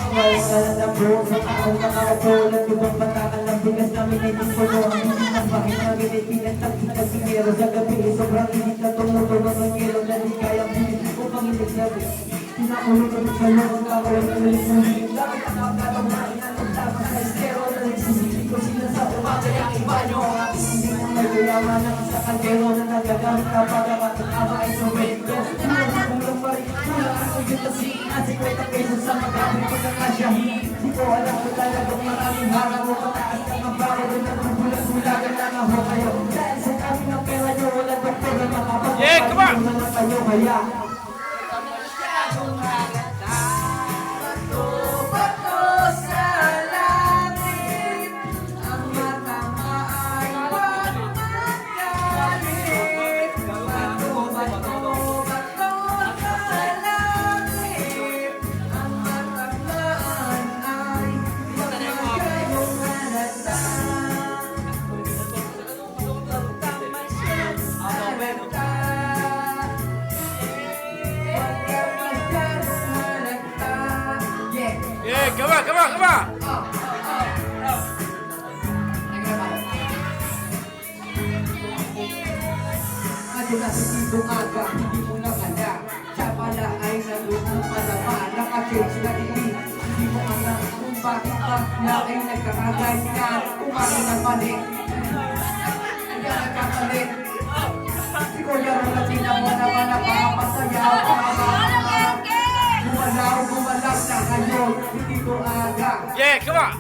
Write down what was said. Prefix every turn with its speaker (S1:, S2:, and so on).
S1: Wala na po sa taong nakaupo. Nagtubang patakan ng bigas namin ay puno. Ang init ng bahay namin ay pinagtagpit ng sinero sa gabi. Sobrang init na tumutunog ng yelo na di kayang bilis upang init na pinakulong kami sa loob. Kakaroon na ulit ng hiling. Bakit ang nakakatawain na nagtama sa estero na nagsisisi ko sila sa umaga yung iba nyo. Ang aking hindi na may kayaman ng sa kaldero na nagagamit kapag ang ating ama ay sumendo. Kulang pa rin, kulang ako yun na sinas 50 pesos sa magamit ko ng asyahin. Di ko alam ko talagang maraming harang mo. Pataas ka ng bago rin at bubulag-bulagan lang ako kayo. Dahil sa kami ng pera nyo, wala doktor na makapagpapagin mo na kayo kaya.
S2: Yeah, come on, come on, come on!
S1: Ano na hindi bumaga, hindi mo nakala. Siya pala ay nalunong palaba. Naka-change na hindi mo alam kung bakit ba na ay nagkakaganyan. Umaga na balik. Hindi ka nagkakalit. Si Kuya Ronatin ang naman napakapasayaw. Gumalaw na ngayon, hindi ko aga.
S2: Yeah, come on!